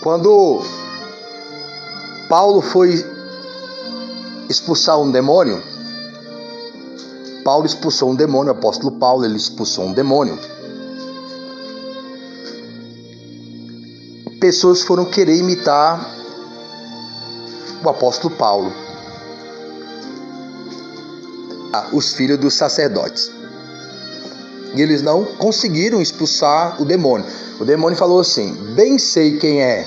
Quando Paulo foi expulsar um demônio, Paulo expulsou um demônio, o apóstolo Paulo, ele expulsou um demônio. Pessoas foram querer imitar o apóstolo Paulo, os filhos dos sacerdotes. E eles não conseguiram expulsar o demônio. O demônio falou assim: bem sei quem é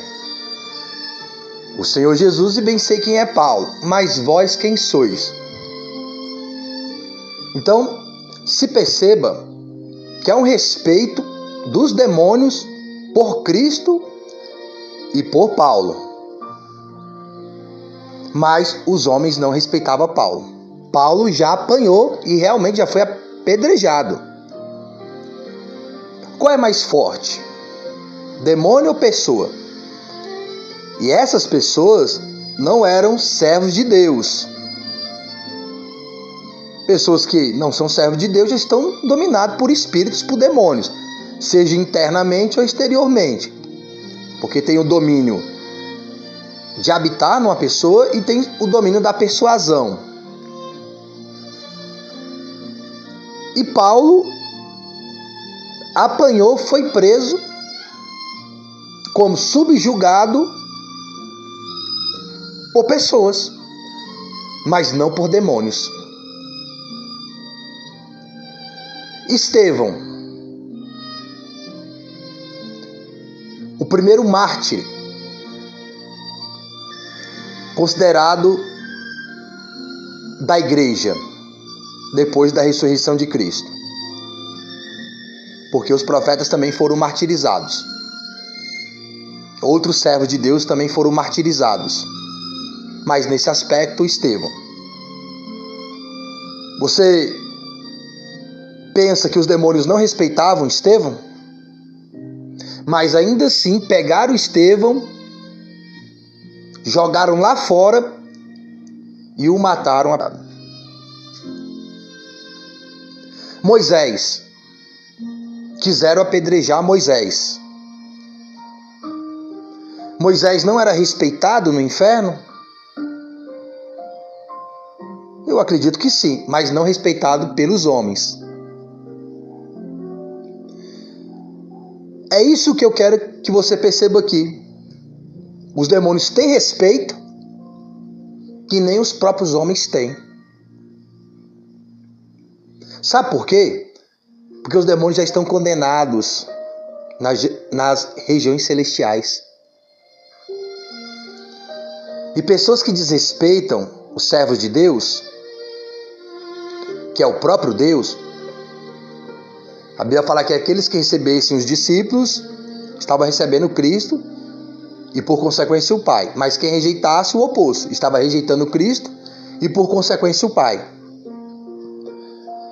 o Senhor Jesus e bem sei quem é Paulo, mas vós quem sois? Então, se perceba que há um respeito dos demônios por Cristo e por Paulo. Mas os homens não respeitavam Paulo. Paulo já apanhou e realmente já foi apedrejado. Qual é mais forte? Demônio ou pessoa? E essas pessoas não eram servos de Deus. Pessoas que não são servos de Deus já estão dominadas por espíritos, por demônios, seja internamente ou exteriormente. Porque tem o domínio de habitar numa pessoa e tem o domínio da persuasão. E Paulo apanhou, foi preso, como subjugado por pessoas, mas não por demônios. Estevão, o primeiro mártir, considerado da igreja, depois da ressurreição de Cristo. Porque os profetas também foram martirizados. Outros servos de Deus também foram martirizados. Mas nesse aspecto, Estevão. Você pensa que os demônios não respeitavam Estevão? Mas ainda assim pegaram Estevão, jogaram lá fora e o mataram. Moisés. Quiseram apedrejar Moisés. Moisés não era respeitado no inferno? Eu acredito que sim, mas não respeitado pelos homens. É isso que eu quero que você perceba aqui. Os demônios têm respeito que nem os próprios homens têm. Sabe por quê? Porque os demônios já estão condenados nas regiões celestiais. E pessoas que desrespeitam os servos de Deus, que é o próprio Deus, a Bíblia fala que aqueles que recebessem os discípulos estavam recebendo Cristo e por consequência o Pai. Mas quem rejeitasse o oposto, estava rejeitando Cristo e por consequência o Pai.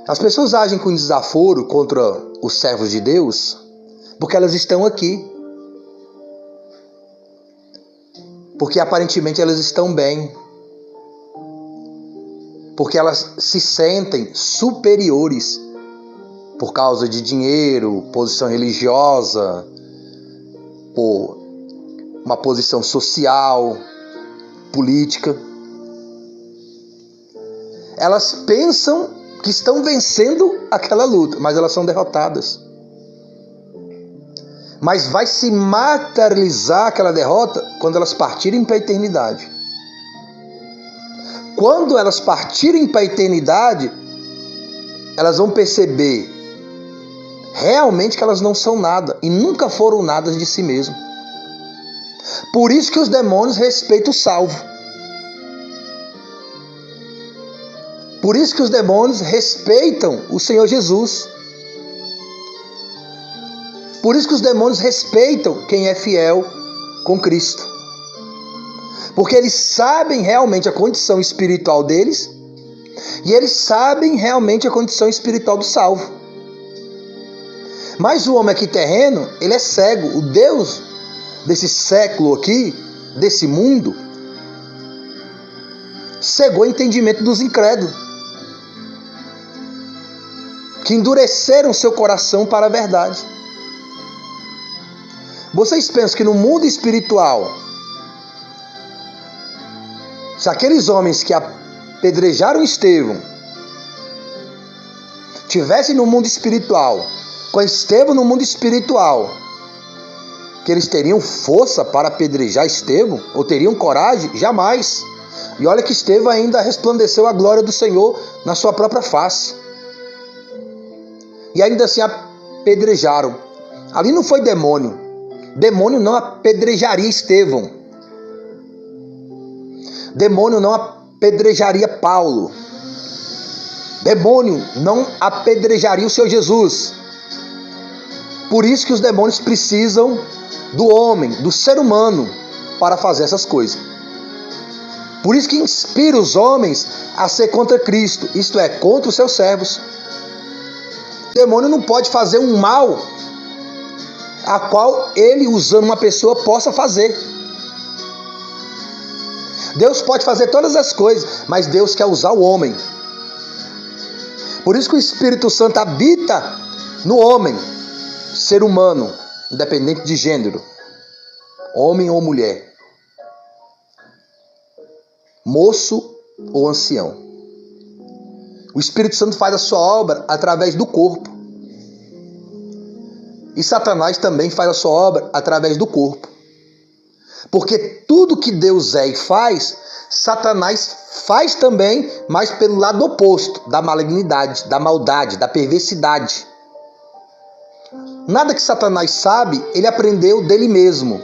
As pessoas agem com desaforo contra os servos de Deus porque elas estão aqui. Porque aparentemente elas estão bem. Porque elas se sentem superiores por causa de dinheiro, posição religiosa, por uma posição social, política. Elas pensam que estão vencendo aquela luta, mas elas são derrotadas. Mas vai se materializar aquela derrota quando elas partirem para a eternidade. Quando elas partirem para a eternidade, elas vão perceber realmente que elas não são nada e nunca foram nada de si mesmo. Por isso que os demônios respeitam o salvo. Por isso que os demônios respeitam o Senhor Jesus. Por isso que os demônios respeitam quem é fiel com Cristo. Porque eles sabem realmente a condição espiritual deles e eles sabem realmente a condição espiritual do salvo. Mas o homem aqui terreno, ele é cego. O Deus desse século aqui, desse mundo, cegou o entendimento dos incrédulos, que endureceram seu coração para a verdade. Vocês pensam que no mundo espiritual, se aqueles homens que apedrejaram Estevão tivessem no mundo espiritual, com Estevão no mundo espiritual, que eles teriam força para apedrejar Estevão? Ou teriam coragem? Jamais. E olha que Estevão ainda resplandeceu a glória do Senhor na sua própria face. E ainda assim apedrejaram. Ali não foi demônio. Demônio não apedrejaria Estevão. Demônio não apedrejaria Paulo. Demônio não apedrejaria o Senhor Jesus. Por isso que os demônios precisam do homem, do ser humano, para fazer essas coisas. Por isso que inspira os homens a ser contra Cristo, isto é, contra os seus servos. O demônio não pode fazer um mal a qual ele, usando uma pessoa, possa fazer. Deus pode fazer todas as coisas, mas Deus quer usar o homem. Por isso que o Espírito Santo habita no homem, ser humano, independente de gênero, homem ou mulher, moço ou ancião. O Espírito Santo faz a sua obra através do corpo. E Satanás também faz a sua obra através do corpo. Porque tudo que Deus é e faz, Satanás faz também, mas pelo lado oposto, da malignidade, da maldade, da perversidade. Nada que Satanás sabe, ele aprendeu dele mesmo.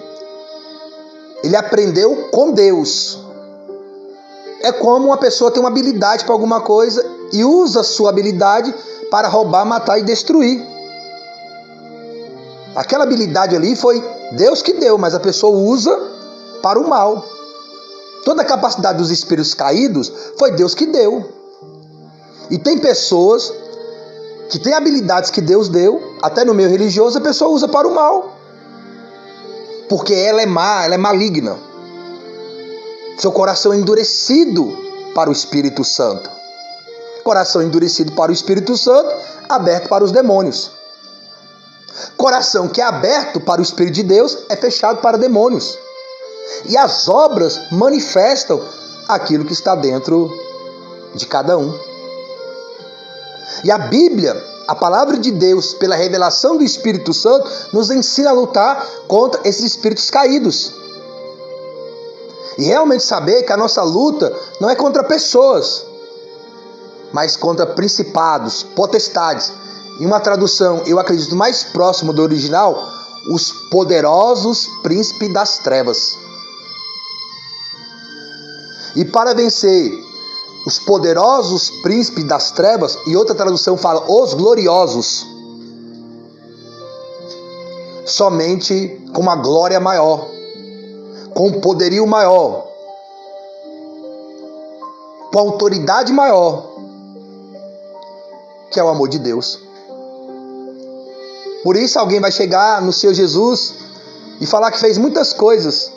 Ele aprendeu com Deus. É como uma pessoa tem uma habilidade para alguma coisa e usa a sua habilidade para roubar, matar e destruir. Aquela habilidade ali foi Deus que deu, mas a pessoa usa para o mal. Toda a capacidade dos espíritos caídos foi Deus que deu. E tem pessoas que têm habilidades que Deus deu, até no meio religioso a pessoa usa para o mal. Porque ela é má, ela é maligna. Seu coração é endurecido para o Espírito Santo. Coração endurecido para o Espírito Santo, aberto para os demônios. Coração que é aberto para o Espírito de Deus é fechado para demônios. E as obras manifestam aquilo que está dentro de cada um. E a Bíblia, a palavra de Deus, pela revelação do Espírito Santo, nos ensina a lutar contra esses espíritos caídos. E realmente saber que a nossa luta não é contra pessoas, mas contra principados, potestades. Em uma tradução, eu acredito, mais próximo do original, os poderosos príncipes das trevas. E para vencer os poderosos príncipes das trevas, e outra tradução fala os gloriosos, somente com uma glória maior, com um poderio maior, com autoridade maior, que é o amor de Deus. Por isso alguém vai chegar no Senhor Jesus e falar que fez muitas coisas,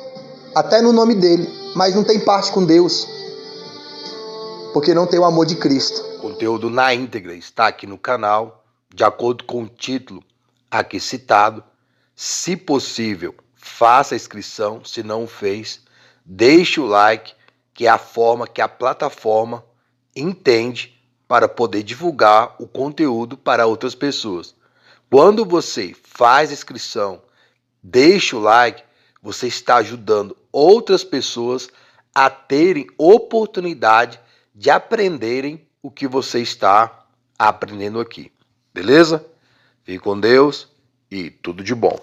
até no nome dele, mas não tem parte com Deus, porque não tem o amor de Cristo. O conteúdo na íntegra está aqui no canal, de acordo com o título aqui citado. Se possível, faça a inscrição, se não o fez, deixe o like, que é a forma que a plataforma entende para poder divulgar o conteúdo para outras pessoas. Quando você faz a inscrição, deixa o like, você está ajudando outras pessoas a terem oportunidade de aprenderem o que você está aprendendo aqui. Beleza? Fique com Deus e tudo de bom.